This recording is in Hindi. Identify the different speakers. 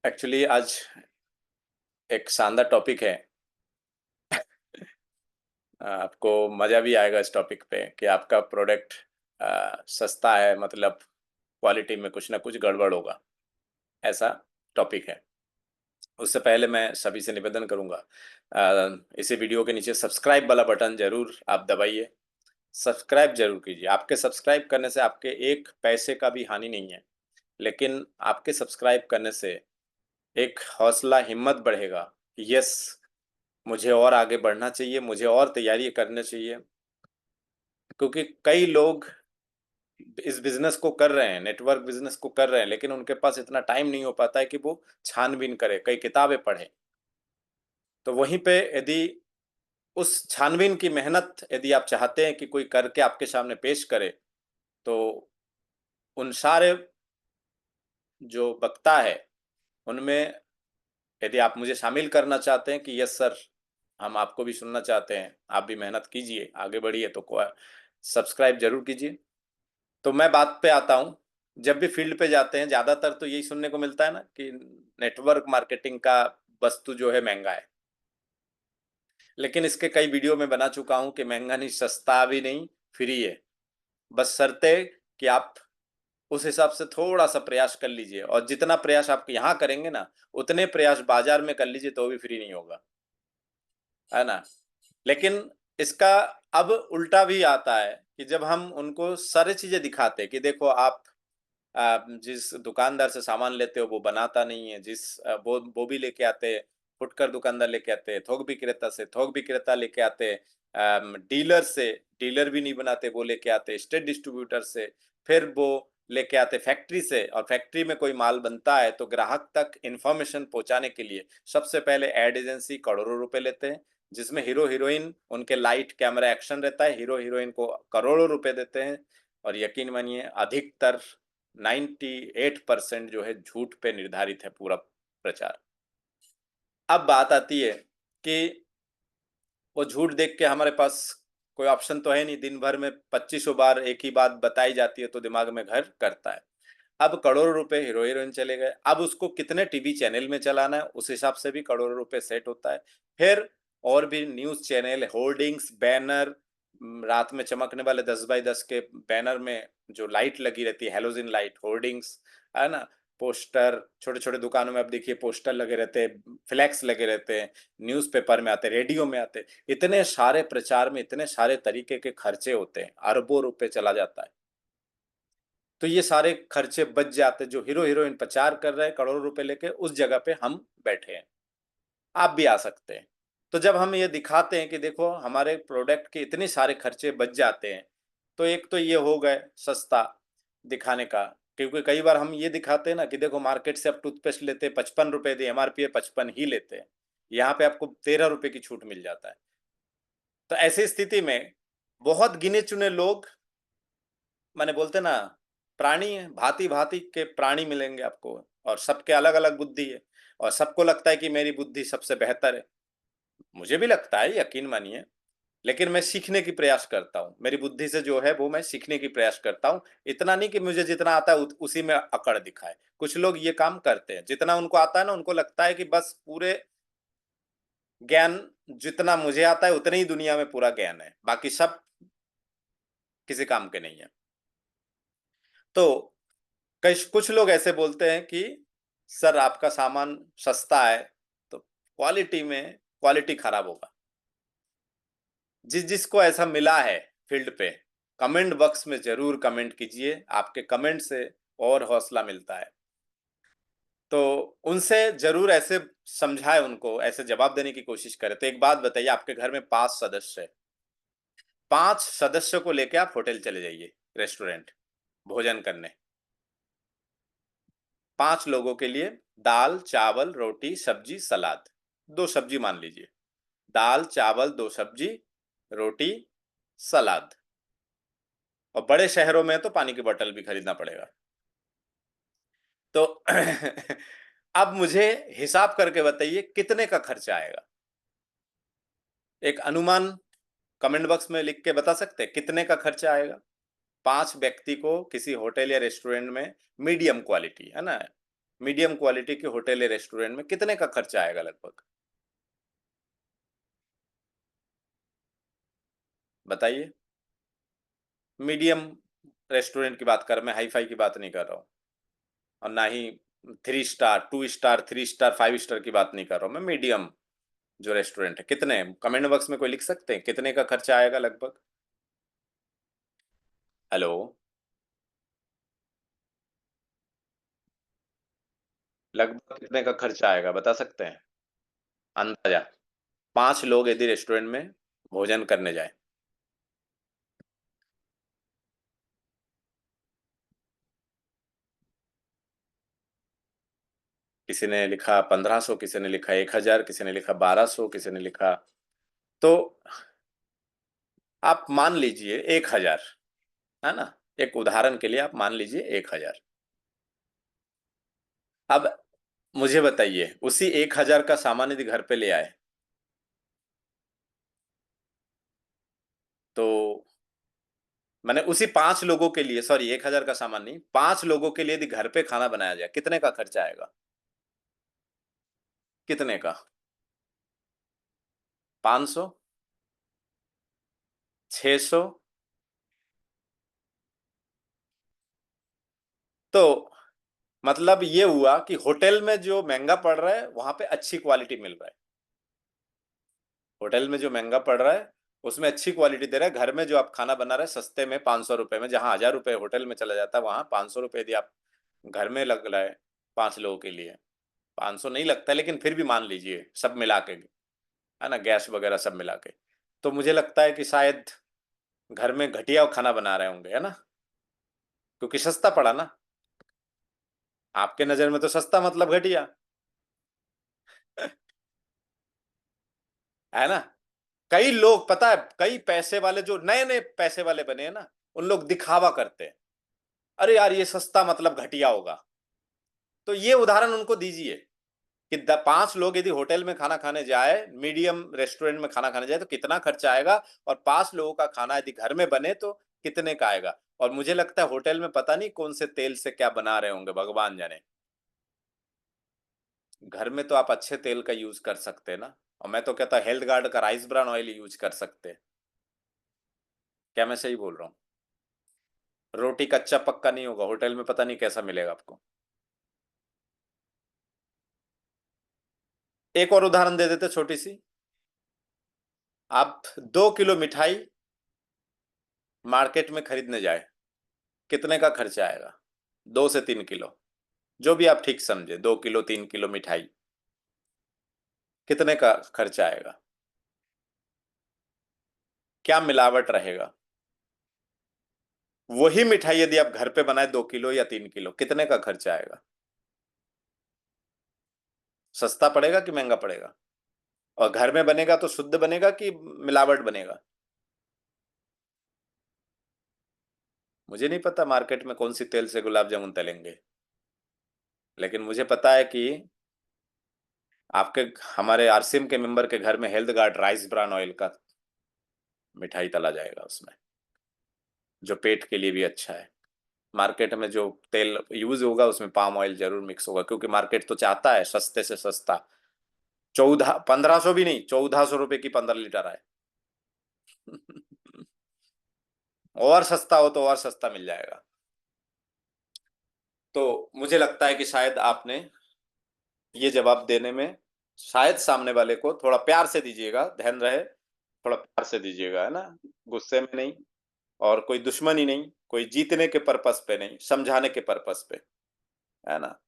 Speaker 1: एक्चुअली आज एक शानदार टॉपिक है। आपको मज़ा भी आएगा इस टॉपिक पे कि आपका प्रोडक्ट सस्ता है, मतलब क्वालिटी में कुछ ना कुछ गड़बड़ होगा, ऐसा टॉपिक है। उससे पहले मैं सभी से निवेदन करूंगा, इसी वीडियो के नीचे सब्सक्राइब वाला बटन जरूर आप दबाइए। सब्सक्राइब जरूर कीजिए। आपके सब्सक्राइब करने से आपके एक पैसे का भी हानि नहीं है, लेकिन आपके सब्सक्राइब करने से एक हौसला, हिम्मत बढ़ेगा कि यस, मुझे और आगे बढ़ना चाहिए, मुझे और तैयारी करनी चाहिए। क्योंकि कई लोग इस बिजनेस को कर रहे हैं, नेटवर्क बिजनेस को कर रहे हैं, लेकिन उनके पास इतना टाइम नहीं हो पाता है कि वो छानबीन करे, कई किताबें पढ़े। तो वहीं पे यदि उस छानबीन की मेहनत यदि आप चाहते हैं कि कोई करके आपके सामने पेश करे, तो उन सारे जो वक्ता है उनमें यदि आप मुझे शामिल करना चाहते हैं कि यस सर, हम आपको भी सुनना चाहते हैं, आप भी मेहनत कीजिए, आगे बढ़िए, तो सब्सक्राइब जरूर कीजिए। तो मैं बात पे आता हूँ। जब भी फील्ड पे जाते हैं, ज़्यादातर तो यही सुनने को मिलता है ना कि नेटवर्क मार्केटिंग का वस्तु जो है महंगा है। लेकिन इसके कई वीडियो में बना चुका हूँ कि महंगा नहीं, सस्ता भी नहीं, फ्री है। बस शर्ते कि आप उस हिसाब से थोड़ा सा प्रयास कर लीजिए, और जितना प्रयास आप यहाँ करेंगे ना, उतने प्रयास बाजार में कर लीजिए तो भी फ्री नहीं होगा, है ना। लेकिन इसका अब उल्टा भी आता है कि जब हम उनको सारी चीजें दिखाते हैं कि देखो आप जिस दुकानदार से सामान लेते हो वो बनाता नहीं है, वो भी लेके आते हैं, फुटकर दुकानदार लेके आते हैं, थोक विक्रेता से थोक विक्रेता लेके आते हैं, डीलर से डीलर भी नहीं बनाते, वो लेके आते स्टेट डिस्ट्रीब्यूटर से, फिर वो लेके आते फैक्ट्री से, और फैक्ट्री में कोई माल बनता है तो ग्राहक तक इंफॉर्मेशन पहुंचाने के लिए सबसे पहले एड एजेंसी करोड़ों रुपए लेते हैं, जिसमें हीरो हीरोइन, उनके लाइट कैमरा एक्शन रहता है, हीरो हीरोइन को करोड़ों रुपए देते हैं। और यकीन मानिए अधिकतर 98% जो है झूठ पे निर्धारित है पूरा प्रचार। अब बात आती है कि वो झूठ देख के हमारे पास कोई ऑप्शन तो है नहीं, दिन भर में 2500 बार एक ही बात बताई जाती है तो दिमाग में घर करता है। अब करोड़ों रुपए हीरो हीरोइन चले गए, अब उसको कितने टीवी चैनल में चलाना है उस हिसाब से भी करोड़ों रुपए सेट होता है। फिर और भी न्यूज चैनल, होर्डिंग्स, बैनर, रात में चमकने वाले 10 बाई 10 के बैनर में जो लाइट लगी रहती है, हेलोजन लाइट, होर्डिंग्स, है ना, पोस्टर, छोटे छोटे दुकानों में अब देखिए पोस्टर लगे रहते हैं, फ्लैक्स लगे रहते हैं, न्यूज़पेपर में आते, रेडियो में आते, इतने सारे प्रचार में इतने सारे तरीके के खर्चे होते हैं, अरबों रुपए चला जाता है। तो ये सारे खर्चे बच जाते जो हीरो हीरोइन प्रचार कर रहे हैं करोड़ों रुपए लेके, उस जगह पे हम बैठे हैं। आप भी आ सकते हैं। तो जब हम ये दिखाते हैं कि देखो हमारे प्रोडक्ट के इतने सारे खर्चे बच जाते हैं, तो एक तो ये हो गए सस्ता दिखाने का। क्योंकि कई बार हम ये दिखाते हैं ना कि देखो मार्केट से आप टूथपेस्ट लेते हैं 55 रुपए दी, एमआरपी है 55 ही लेते हैं, यहाँ पे आपको 13 रुपए की छूट मिल जाता है। तो ऐसी स्थिति में बहुत गिने चुने लोग, मैंने बोलते ना, प्राणी है, भांति भांति के प्राणी मिलेंगे आपको, और सबके अलग अलग बुद्धि है, और सबको लगता है कि मेरी बुद्धि सबसे बेहतर है। मुझे भी लगता है, यकीन मानिए, लेकिन मैं सीखने की प्रयास करता हूँ, मेरी बुद्धि से जो है वो मैं सीखने की प्रयास करता हूँ। इतना नहीं कि मुझे जितना आता है उसी में अकड़ दिखाए। कुछ लोग ये काम करते हैं, जितना उनको आता है ना, उनको लगता है कि बस पूरे ज्ञान, जितना मुझे आता है उतने ही दुनिया में पूरा ज्ञान है, बाकी सब किसी काम के नहीं है। तो कई कुछ लोग ऐसे बोलते हैं कि सर आपका सामान सस्ता है तो क्वालिटी खराब होगा। जिसको ऐसा मिला है फील्ड पे, कमेंट बॉक्स में जरूर कमेंट कीजिए, आपके कमेंट से और हौसला मिलता है। तो उनसे जरूर ऐसे समझाए, उनको ऐसे जवाब देने की कोशिश करें। तो एक बात बताइए, आपके घर में 5 सदस्य है, 5 सदस्यों को लेके आप होटल चले जाइए, रेस्टोरेंट, भोजन करने, 5 लोगों के लिए दाल चावल रोटी सब्जी सलाद, 2 सब्जी मान लीजिए, दाल चावल 2 सब्जी रोटी सलाद। और बड़े शहरों में तो पानी की बोतल भी खरीदना पड़ेगा। तो अब मुझे हिसाब करके बताइए कितने का खर्चा आएगा। एक अनुमान कमेंट बॉक्स में लिख के बता सकते हैं कितने का खर्चा आएगा। 5 व्यक्ति को किसी होटल या रेस्टोरेंट में मीडियम क्वालिटी, है ना? मीडियम क्वालिटी के होटल या रेस्टोरेंट में कितने का खर्चा आएगा लगभग? बताइए। मीडियम रेस्टोरेंट की बात कर रहा, मैं हाई-फाई की बात नहीं कर रहा हूँ और ना ही 3 स्टार, 2 स्टार, 3 स्टार, 5 स्टार की बात नहीं कर रहा हूँ मैं, मीडियम जो रेस्टोरेंट है, कितने? कमेंट बॉक्स में कोई लिख सकते हैं, कितने का खर्चा आएगा लगभग? हेलो? लगभग कितने का खर्चा आएगा, बता सकते हैं? अंदाज़ा। 5 लोग यदि रेस्टोरेंट में भोजन करने जाएँ, किसी ने लिखा 1500, किसी ने लिखा 1000, किसी ने लिखा 1200, किसी ने लिखा, तो आप मान लीजिए 1000, है ना? एक उदाहरण के लिए आप मान लीजिए 1000। अब मुझे बताइए, उसी 1000 का सामान यदि घर पे ले आए, तो मैंने उसी 5 लोगों के लिए, सॉरी 1000 का सामान नहीं, 5 लोगों के लिए यदि घर पे खाना बनाया जाए, कितने का खर्चा आएगा? कितने का? 500? 600? तो मतलब ये हुआ कि होटल में जो महँगा पड़ रहा है, वहाँ पे अच्छी क्वालिटी मिल रहा है। होटल में जो महँगा पड़ रहा है, उसमें अच्छी क्वालिटी दे रहा है। घर में जो आप खाना बना रहे हैं सस्ते में ₹500 में, जहाँ ₹1000 होटल में चला जाता है, वहाँ ₹500 यदि आप घर में लग रहा है 5 लोगों के लिए, 500 नहीं लगता है, लेकिन फिर भी मान लीजिए सब मिला के, है ना? गैस वगैरह सब मिला के। तो मुझे लगता है कि शायद घर में घटिया खाना बना रहे होंगे, है ना? क्योंकि सस्ता पड़ा ना। आपके नज़र में तो सस्ता मतलब घटिया, है ना? कई लोग पता है, कई पैसे वाले जो नए-नए पैसे वाले बने हैं ना, उन लोग दिखावा करते हैं। अरे यार! ये सस्ता मतलब घटिया होगा। तो ये उदाहरण उनको दीजिए कि द 5 लोग यदि होटल में खाना खाने जाए, मीडियम रेस्टोरेंट में खाना खाने जाए तो कितना खर्चा आएगा, और 5 लोगों का खाना यदि घर में बने तो कितने का आएगा? और मुझे लगता है होटल में पता नहीं कौन से तेल से क्या बना रहे होंगे, भगवान जाने। घर में तो आप अच्छे तेल का यूज़ कर सकते हैं ना, और मैं तो कहता हूँ हेल्थ गार्ड का राइस ब्रान ऑयल यूज़ कर सकते हैं। क्या मैं सही बोल रहा हूँ? रोटी कच्चा पक्का नहीं होगा, होटल में पता नहीं कैसा मिलेगा आपको। एक और उदाहरण दे देते छोटी-सी। आप 2 किलो मिठाई मार्केट में खरीदने जाएँ, कितने का खर्चा आएगा? 2 से 3 किलो, जो भी आप ठीक समझें, 2 किलो, 3 किलो मिठाई, कितने का खर्चा आएगा? क्या मिलावट रहेगा? वही मिठाई यदि आप घर पे बनाएँ 2 किलो या 3 किलो, कितने का खर्चा आएगा? सस्ता पड़ेगा कि महँगा पड़ेगा? और घर में बनेगा तो शुद्ध बनेगा कि मिलावट बनेगा? मुझे नहीं पता मार्केट में कौन-सी तेल से गुलाब जामुन तलेंगे, लेकिन मुझे पता है कि आपके हमारे आरसीएम के मेंबर के घर में health guard rice bran oil का मिठाई तला जाएगा उसमें, जो पेट के लिए भी अच्छा है। मार्केट में जो तेल यूज़ होगा उसमें पाम ऑयल ज़रूर मिक्स होगा, क्योंकि मार्केट तो चाहता है सस्ते से सस्ता। 14 1500 भी नहीं, ₹1400 की 15 लीटर आए। और सस्ता हो तो और सस्ता मिल जाएगा। तो मुझे लगता है कि शायद आपने ये जवाब देने में शायद सामने वाले को थोड़ा प्यार से दीजिएगा, ध्यान रहे, थोड़ा प्यार से दीजिएगा, है ना? गुस्से में नहीं, और कोई दुश्मनी नहीं, कोई जीतने के पर्पज़ पे नहीं, समझाने के पर्पज़ पे, है ना?